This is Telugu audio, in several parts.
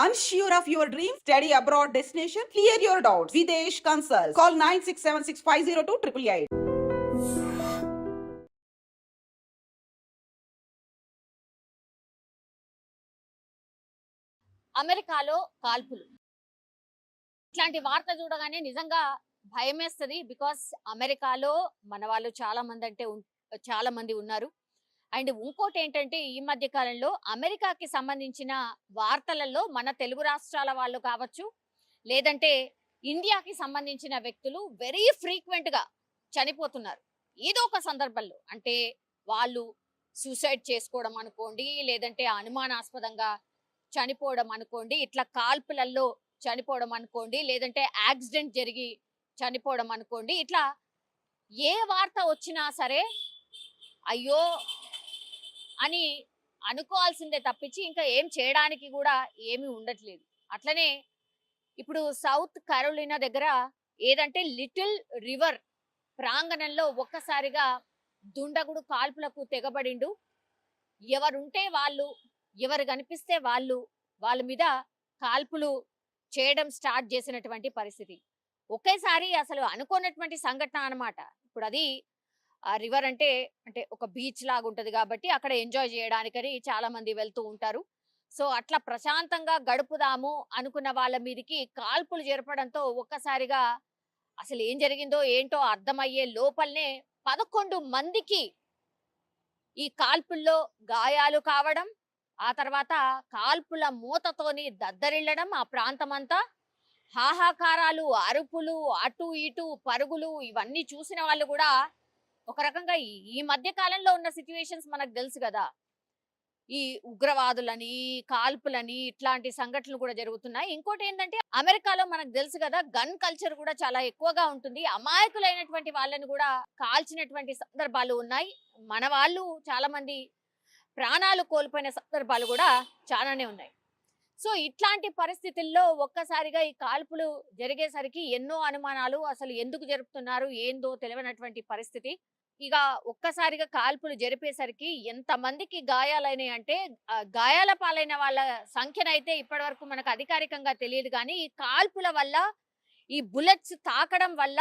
Unsure of your dream? Study abroad destination? Clear your doubts. Videsh Consult. Call 9676502888. అమెరికాలో కాల్పులు ఇట్లాంటి వార్త చూడగానే నిజంగా భయమేస్తుంది. బికాస్ అమెరికాలో మన వాళ్ళు చాలా మంది ఉన్నారు. అండ్ ఇంకోటి ఏంటంటే ఈ మధ్య కాలంలో అమెరికాకి సంబంధించిన వార్తలలో మన తెలుగు రాష్ట్రాల వాళ్ళు కావచ్చు, లేదంటే ఇండియాకి సంబంధించిన వ్యక్తులు వెరీ ఫ్రీక్వెంట్ గా చనిపోతున్నారు. ఏదో ఒక సందర్భంలో, అంటే వాళ్ళు సూసైడ్ చేసుకోవడం అనుకోండి, లేదంటే అనుమానాస్పదంగా చనిపోవడం అనుకోండి, ఇట్లా కాల్పులలో చనిపోవడం అనుకోండి, లేదంటే యాక్సిడెంట్ జరిగి చనిపోవడం అనుకోండి, ఇట్లా ఏ వార్త వచ్చినా సరే అయ్యో అని అనుకోవాల్సిందే తప్పించి ఇంకా ఏం చేయడానికి కూడా ఏమీ ఉండట్లేదు. అట్లనే ఇప్పుడు సౌత్ కరోలినా దగ్గర ఏదంటే లిటిల్ రివర్ ప్రాంగణంలో ఒక్కసారిగా దుండగుడు కాల్పులకు తెగబడిండు. ఎవరుంటే వాళ్ళు, ఎవరు కనిపిస్తే వాళ్ళ మీద కాల్పులు చేయడం స్టార్ట్ చేసినటువంటి పరిస్థితి. ఒకేసారి అసలు అనుకోనటువంటి సంఘటన అన్నమాట. ఇప్పుడు అది రివర్ అంటే అంటే ఒక బీచ్ లాగా ఉంటది కాబట్టి అక్కడ ఎంజాయ్ చేయడానికని చాలా మంది వెళ్తూ ఉంటారు. సో అట్లా ప్రశాంతంగా గడుపుదాము అనుకున్న వాళ్ళ మీదకి కాల్పులు జరపడంతో ఒక్కసారిగా అసలు ఏం జరిగిందో ఏంటో అర్థమయ్యే లోపలనే 11 మందికి ఈ కాల్పుల్లో గాయాలు కావడం, ఆ తర్వాత కాల్పుల మూతతోని దద్దరిల్లడం, ఆ ప్రాంతమంతా హాహాకారాలు, అరుపులు, అటు ఇటు పరుగులు, ఇవన్నీ చూసిన వాళ్ళు కూడా ఒక రకంగా ఈ మధ్య కాలంలో ఉన్న సిచ్యువేషన్స్ మనకు తెలుసు కదా. ఈ ఉగ్రవాదులని, కాల్పులని, ఇట్లాంటి సంఘటనలు కూడా జరుగుతున్నాయి. ఇంకోటి ఏంటంటే అమెరికాలో మనకు తెలుసు కదా, గన్ కల్చర్ కూడా చాలా ఎక్కువగా ఉంటుంది. అమాయకులైనటువంటి వాళ్ళని కూడా కాల్చినటువంటి సందర్భాలు ఉన్నాయి. మన వాళ్ళు చాలా మంది ప్రాణాలు కోల్పోయిన సందర్భాలు కూడా చాలానే ఉన్నాయి. సో ఇట్లాంటి పరిస్థితుల్లో ఒక్కసారిగా ఈ కాల్పులు జరిగేసరికి ఎన్నో అనుమానాలు, అసలు ఎందుకు జరుపుతున్నారు ఏందో తెలియనటువంటి పరిస్థితి. ఇక ఒక్కసారిగా కాల్పులు జరిపేసరికి ఎంతమందికి గాయాలైనాయి అంటే, గాయాల పాలైన వాళ్ళ సంఖ్యనైతే ఇప్పటి వరకు మనకు అధికారికంగా తెలియదు. కానీ ఈ కాల్పుల వల్ల, ఈ బుల్లెట్స్ తాకడం వల్ల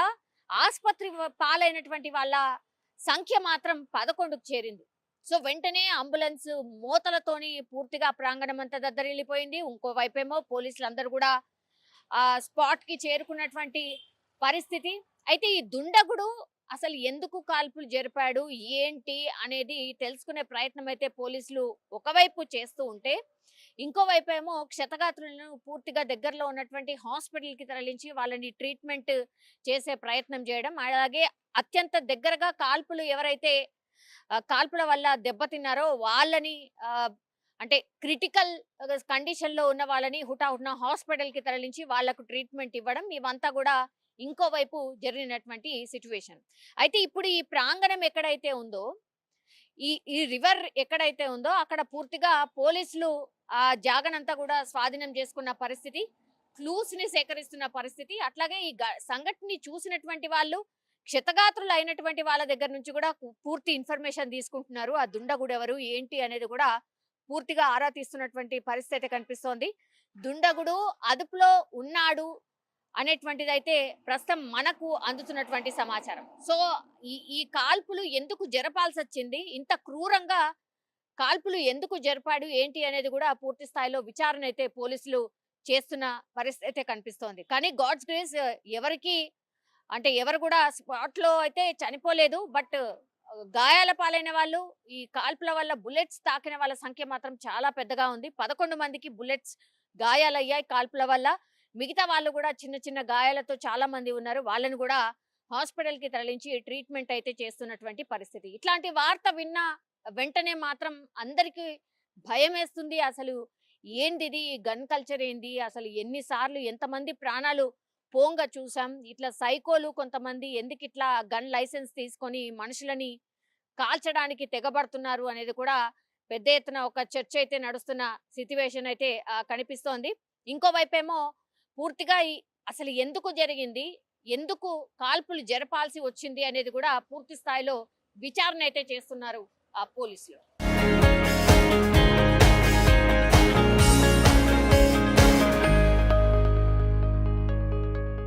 ఆసుపత్రి పాలైనటువంటి వాళ్ళ సంఖ్య మాత్రం 11కు చేరింది. సో వెంటనే అంబులెన్స్ మోతలతోని పూర్తిగా ప్రాంగణం అంతా దద్దరిల్లిపోయింది. ఇంకోవైపేమో పోలీసులందరూ కూడా స్పాట్ కి చేరుకున్నటువంటి పరిస్థితి. అయితే ఈ దుండగుడు అసలు ఎందుకు కాల్పులు జరిపాడు ఏంటి అనేది తెలుసుకునే ప్రయత్నం అయితే పోలీసులు ఒకవైపు చేస్తూ ఉంటే, ఇంకోవైపు ఏమో క్షతగాత్రులను పూర్తిగా దగ్గరలో ఉన్నటువంటి హాస్పిటల్ కి తరలించి వాళ్ళని ట్రీట్మెంట్ చేసే ప్రయత్నం చేయడం, అలాగే అత్యంత దగ్గరగా కాల్పులు ఎవరైతే కాల్పుల వల్ల దెబ్బతిన్నారో వాళ్ళని అంటే క్రిటికల్ కండిషన్ లో ఉన్న వాళ్ళని హుటాహుటిన హాస్పిటల్ కి తరలించి వాళ్లకు ట్రీట్మెంట్ ఇవ్వడం, ఇవంతా కూడా ఇంకోవైపు జరిగినటువంటి సిచ్యువేషన్. అయితే ఇప్పుడు ఈ ప్రాంగణం ఎక్కడైతే ఉందో, ఈ రివర్ ఎక్కడైతే ఉందో అక్కడ పూర్తిగా పోలీసులు ఆ జాగనంతా కూడా స్వాధీనం చేసుకున్న పరిస్థితి, క్లూస్ ని సేకరిస్తున్న పరిస్థితి. అట్లాగే ఈ సంఘటనని చూసినటువంటి వాళ్ళు, క్షతగాత్రులు అయినటువంటి వాళ్ళ దగ్గర నుంచి కూడా పూర్తి ఇన్ఫర్మేషన్ తీసుకుంటున్నారు. ఆ దుండగుడు ఎవరు ఏంటి అనేది కూడా పూర్తిగా ఆరా తీస్తున్నటువంటి పరిస్థితి కనిపిస్తోంది. దుండగుడు అదుపులో ఉన్నాడు అనేటువంటిది అయితే ప్రస్తుతం మనకు అందుతున్నటువంటి సమాచారం. సో ఈ కాల్పులు ఎందుకు జరపాల్సి వచ్చింది, ఇంత క్రూరంగా కాల్పులు ఎందుకు జరిపాడు ఏంటి అనేది కూడా పూర్తి స్థాయిలో విచారణ అయితే పోలీసులు చేస్తున్న పరిస్థితి కనిపిస్తోంది. కానీ గాడ్స్ గ్రేస్ ఎవరికి అంటే ఎవరు కూడా స్పాట్ లో అయితే చనిపోలేదు. బట్ గాయాల పాలైన వాళ్ళు, ఈ కాల్పుల వల్ల బుల్లెట్స్ తాకిన వాళ్ళ సంఖ్య మాత్రం చాలా పెద్దగా ఉంది. 11 మందికి బుల్లెట్స్ గాయాలయ్యాయి కాల్పుల వల్ల. మిగతా వాళ్ళు కూడా చిన్న చిన్న గాయాలతో చాలా మంది ఉన్నారు. వాళ్ళని కూడా హాస్పిటల్ కి తరలించి ట్రీట్మెంట్ అయితే చేస్తున్నటువంటి పరిస్థితి. ఇట్లాంటి వార్త విన్న వెంటనే మాత్రం అందరికీ భయం వేస్తుంది. అసలు ఏంది గన్ కల్చర్ ఏంది, అసలు ఎన్నిసార్లు ఎంతమంది ప్రాణాలు పోంగా చూసాం. ఇట్లా సైకోలు కొంతమంది ఎందుకు ఇట్లా గన్ లైసెన్స్ తీసుకొని మనుషులని కాల్చడానికి తెగబడుతున్నారు అనేది కూడా పెద్ద ఎత్తున ఒక చర్చ అయితే నడుస్తున్న సిచ్యువేషన్ అయితే కనిపిస్తోంది. ఇంకోవైపేమో పూర్తిగా అసలు ఎందుకు జరిగింది, ఎందుకు కాల్పులు జరపాల్సి వచ్చింది అనేది కూడా పూర్తి స్థాయిలో విచారణ అయితే చేస్తున్నారు పోలీసులు.